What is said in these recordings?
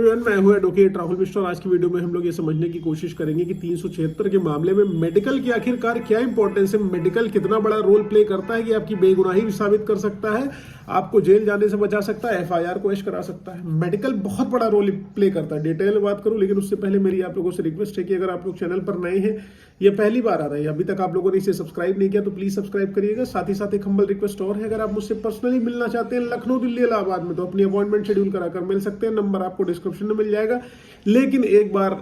मैं हूं एडवोकेट राहुल मिश्रा। आज की वीडियो में हम लोग ये समझने की कोशिश करेंगे कि 376 के मामले में मेडिकल की आखिरकार क्या इंपॉर्टेंस है, मेडिकल कितना बड़ा रोल प्ले करता है कि आपकी बेगुनाही भी साबित कर सकता है, आपको जेल जाने से बचा सकता है, एफआईआर को एश करा सकता है। मेडिकल बहुत बड़ा रोल प्ले करता है। डिटेल में बात करूं, लेकिन उससे पहले मेरी आप लोगों से रिक्वेस्ट है कि अगर आप लोग चैनल पर नए हैं, ये पहली बार आ रहा है, अभी तक आप लोगों ने इसे सब्सक्राइब नहीं किया तो प्लीज सब्सक्राइब करिएगा। साथ ही साथ एक हम्बल रिक्वेस्ट और है, अगर आप मुझसे पर्सनली मिलना चाहते हैं लखनऊ, दिल्ली, इलाहाबाद में, तो अपनी अपॉइंटमेंट शेड्यूल कराकर मिल सकते हैं। नंबर आपको डिस्क्रिप्शन में मिल जाएगा। लेकिन एक बार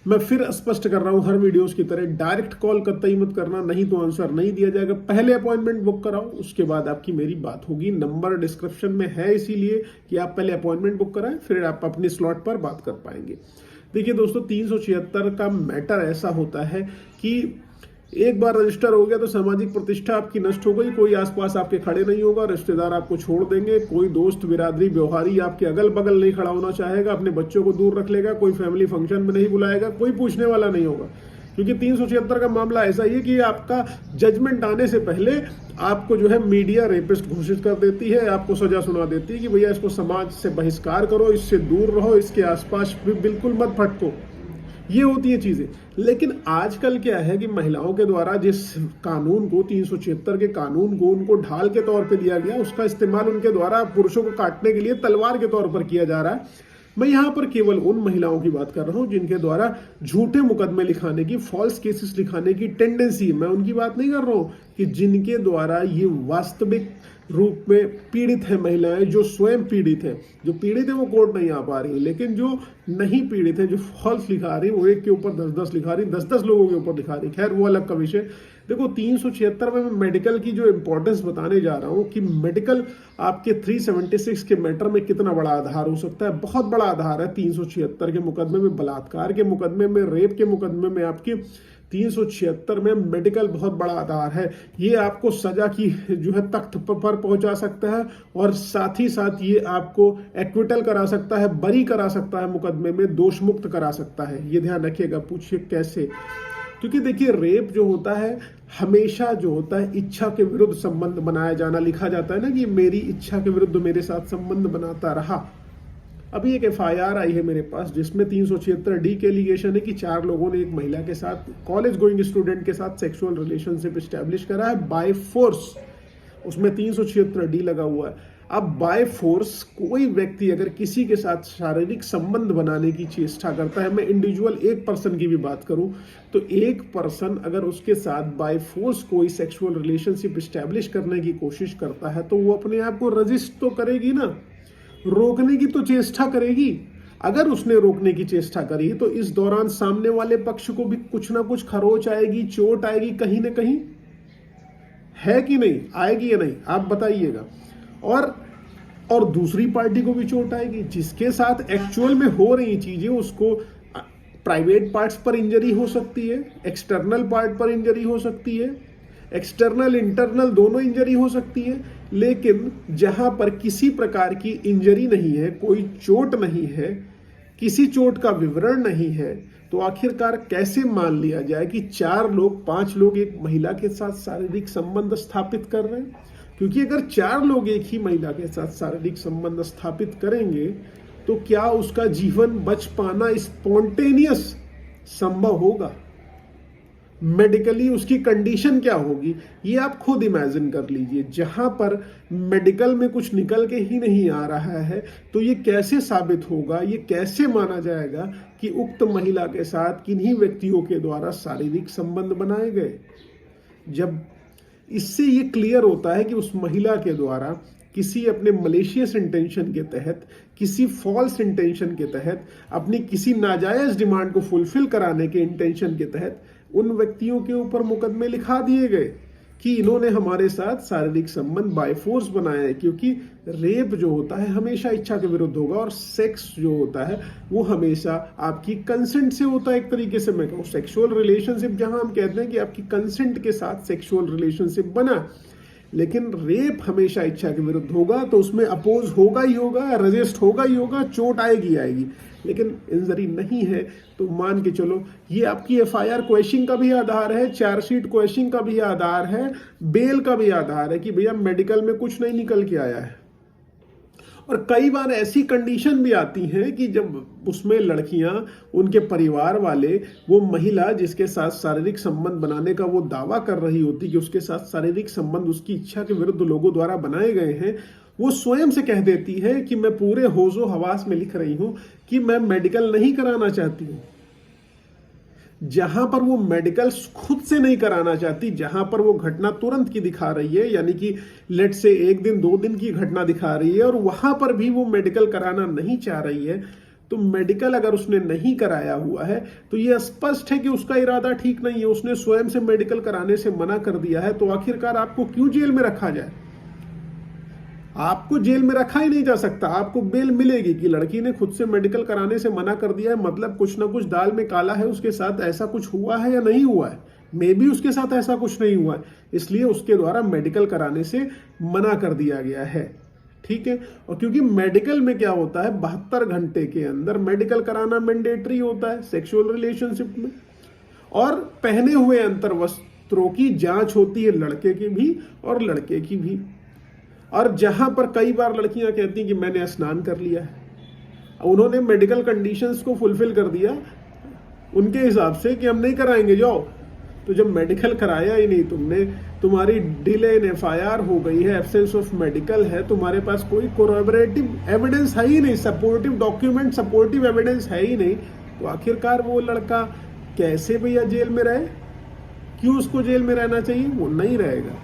मैं फिर स्पष्ट कर रहा हूं, हर वीडियोस की तरह डायरेक्ट कॉल कतई मत करना, नहीं तो आंसर नहीं दिया जाएगा। पहले अपॉइंटमेंट बुक कराओ, उसके बाद आपकी मेरी बात होगी। नंबर डिस्क्रिप्शन में है इसीलिए कि आप पहले अपॉइंटमेंट बुक कराएं, फिर आप अपने स्लॉट पर बात कर पाएंगे। देखिए दोस्तों, 376 का मैटर ऐसा होता है कि एक बार रजिस्टर हो गया तो सामाजिक प्रतिष्ठा आपकी नष्ट हो गई। कोई आसपास आपके खड़े नहीं होगा, रिश्तेदार आपको छोड़ देंगे, कोई दोस्त बिरादरी व्यवहारी आपके अगल बगल नहीं खड़ा होना चाहेगा, अपने बच्चों को दूर रख लेगा, कोई फैमिली फंक्शन में नहीं बुलाएगा, कोई पूछने वाला नहीं होगा। क्योंकि 376 का मामला ऐसा ही है कि आपका जजमेंट आने से पहले आपको जो है मीडिया रेपिस्ट घोषित कर देती है, आपको सजा सुना देती है कि भैया इसको समाज से बहिष्कार करो, इससे दूर रहो, इसके आसपास भी बिल्कुल मत भटको। ये होती है चीजें। लेकिन आजकल क्या है कि महिलाओं के द्वारा जिस कानून को 376 के कानून को उनको ढाल के तौर पे लिया गया, उसका इस्तेमाल उनके द्वारा पुरुषों को काटने के लिए तलवार के तौर पर किया जा रहा है। मैं यहां पर केवल उन महिलाओं की बात कर रहा हूं जिनके द्वारा झूठे मुकदमे लिखाने की, फॉल्स केसेस लिखाने की टेंडेंसी। मैं उनकी बात नहीं कर रहा हूं कि जिनके द्वारा ये वास्तविक रूप में पीड़ित है महिलाएं, जो स्वयं पीड़ित है। जो पीड़ित है वो कोर्ट नहीं आ पा रही, लेकिन जो नहीं पीड़ित है, जो फॉल्स लिखा रही, वो एक के ऊपर 10-10 लिखा रही, 10-10 लोगों के ऊपर लिखा रही। खैर वो अलग का विषय। देखो 376 में मैं मेडिकल की जो इंपॉर्टेंस बताने जा रहा हूं कि मेडिकल आपके 376 के मैटर में कितना बड़ा आधार हो सकता है। बहुत बड़ा आधार है 376 के मुकदमे में, बलात्कार के मुकदमे में, रेप के मुकदमे में। आपके 376 में मेडिकल बहुत बड़ा आधार है। ये आपको सजा की जो है तख्त पर पहुंचा सकता है, और साथ ही साथ ये आपको एक्विटल करा सकता है, बरी करा सकता है, मुकदमे में दोष मुक्त करा सकता है। ये ध्यान रखिएगा। पूछिए कैसे? क्योंकि देखिए, रेप जो होता है हमेशा जो होता है इच्छा के विरुद्ध संबंध बनाया जाना। लिखा जाता है ना कि मेरी इच्छा के विरुद्ध मेरे साथ संबंध बनाता रहा। अभी एक एफआईआर आई है मेरे पास जिसमें 376 के एलिगेशन है कि 4 लोगों ने एक महिला के साथ, कॉलेज गोइंग स्टूडेंट के साथ सेक्सुअल रिलेशनशिप एस्टेब्लिश करा है बाय फोर्स। उसमें 376 लगा हुआ है। अब बाय फोर्स कोई व्यक्ति अगर किसी के साथ शारीरिक संबंध बनाने की चेष्टा करता है, मैं इंडिविजुअल एक पर्सन की भी बात करूं, तो एक पर्सन अगर उसके साथ बाय फोर्स कोई सेक्सुअल रिलेशनशिप एस्टेब्लिश करने की कोशिश करता है तो वो अपने आप को रजिस्ट तो करेगी ना, रोकने की तो चेष्टा करेगी। अगर उसने रोकने की चेष्टा करी तो इस दौरान सामने वाले पक्ष को भी कुछ ना कुछ खरोच आएगी, चोट आएगी कहीं ना कहीं, है कि नहीं? आएगी या नहीं आप बताइएगा। और दूसरी पार्टी को भी चोट आएगी। जिसके साथ एक्चुअल में हो रही चीजें, उसको प्राइवेट पार्ट्स पर इंजरी हो सकती है, एक्सटर्नल पार्ट पर इंजरी हो सकती है, एक्सटर्नल इंटरनल दोनों इंजरी हो सकती है। लेकिन जहां पर किसी प्रकार की इंजरी नहीं है, कोई चोट नहीं है, किसी चोट का विवरण नहीं है, तो आखिरकार कैसे मान लिया जाए कि 4 लोग 5 लोग एक महिला के साथ शारीरिक संबंध स्थापित कर रहे हैं? क्योंकि अगर 4 लोग एक ही महिला के साथ शारीरिक संबंध स्थापित करेंगे तो क्या उसका जीवन बच पाना स्पॉन्टेनियस संभव होगा? मेडिकली उसकी कंडीशन क्या होगी, ये आप खुद इमेजिन कर लीजिए। जहां पर मेडिकल में कुछ निकल के ही नहीं आ रहा है तो ये कैसे साबित होगा, ये कैसे माना जाएगा कि उक्त महिला के साथ किन्हीं व्यक्तियों के द्वारा शारीरिक संबंध बनाए गए? जब इससे ये क्लियर होता है कि उस महिला के द्वारा किसी अपने मलेशियस इंटेंशन के तहत, किसी फॉल्स इंटेंशन के तहत, अपनी किसी नाजायज डिमांड को फुलफिल कराने के इंटेंशन के तहत उन व्यक्तियों के ऊपर मुकदमे लिखा दिए गए कि इन्होंने हमारे साथ शारीरिक संबंध बाय फोर्स बनाया है। क्योंकि रेप जो होता है हमेशा इच्छा के विरुद्ध होगा, और सेक्स जो होता है वो हमेशा आपकी कंसेंट से होता है। एक तरीके से मैं कहूँ सेक्सुअल रिलेशनशिप, जहां हम कहते हैं कि आपकी कंसेंट के साथ सेक्सुअल रिलेशनशिप बना, लेकिन रेप हमेशा इच्छा के विरुद्ध होगा, तो उसमें अपोज होगा ही होगा, रेजिस्ट होगा ही होगा, चोट आएगी आएगी। लेकिन इंजरी नहीं है तो मान के चलो ये आपकी एफआईआर क्वेश्चन का भी आधार है, चार्जशीट क्वेश्चन का भी आधार है, बेल का भी आधार है कि भैया मेडिकल में कुछ नहीं निकल के आया है। और कई बार ऐसी कंडीशन भी आती है कि जब उसमें लड़कियां, उनके परिवार वाले, वो महिला जिसके साथ शारीरिक संबंध बनाने का वो दावा कर रही होती कि उसके साथ शारीरिक संबंध उसकी इच्छा के विरुद्ध लोगों द्वारा बनाए गए हैं, वो स्वयं से कह देती है कि मैं पूरे होशो हवास में लिख रही हूं कि मैं मेडिकल नहीं कराना चाहती हूं। जहां पर वो मेडिकल खुद से नहीं कराना चाहती, जहां पर वो घटना तुरंत की दिखा रही है, यानी कि लेट से 1 दिन 2 दिन की घटना दिखा रही है, और वहां पर भी वो मेडिकल कराना नहीं चाह रही है, तो मेडिकल अगर उसने नहीं कराया हुआ है तो ये स्पष्ट है कि उसका इरादा ठीक नहीं है, उसने स्वयं से मेडिकल कराने से मना कर दिया है। तो आखिरकार आपको क्यों जेल में रखा जाए? आपको जेल में रखा ही नहीं जा सकता, आपको बेल मिलेगी कि लड़की ने खुद से मेडिकल कराने से मना कर दिया है, मतलब कुछ ना कुछ दाल में काला है, उसके साथ ऐसा कुछ हुआ है या नहीं हुआ है। मे बी उसके साथ ऐसा कुछ नहीं हुआ है, इसलिए उसके द्वारा मेडिकल कराने से मना कर दिया गया है। ठीक है, और क्योंकि मेडिकल में क्या होता है, 72 घंटे के अंदर मेडिकल कराना मैंडेटरी होता है सेक्सुअल रिलेशनशिप में, और पहने हुए अंतर वस्त्रों की जांच होती है, लड़के की भी और लड़के की भी। और जहां पर कई बार लड़कियां कहती हैं कि मैंने स्नान कर लिया है, उन्होंने मेडिकल कंडीशंस को फुलफिल कर दिया उनके हिसाब से कि हम नहीं कराएंगे, जाओ। तो जब मेडिकल कराया ही नहीं तुमने, तुम्हारी डिले इन एफआईआर हो गई है, एब्सेंस ऑफ मेडिकल है, तुम्हारे पास कोई कोरॉबरेटिव एविडेंस है ही नहीं, सपोर्टिव डॉक्यूमेंट, सपोर्टिव एविडेंस है ही नहीं, तो आखिरकार वो लड़का कैसे भैया जेल में रहे? क्यों उसको जेल में रहना चाहिए? वो नहीं रहेगा,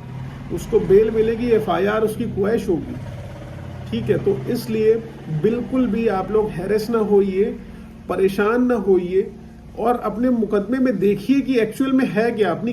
उसको बेल मिलेगी, एफआईआर उसकी क्वैश होगी। ठीक है, तो इसलिए बिल्कुल भी आप लोग हैरेस ना होइए, परेशान ना होइए, और अपने मुकदमे में देखिए कि एक्चुअल में है क्या। अपनी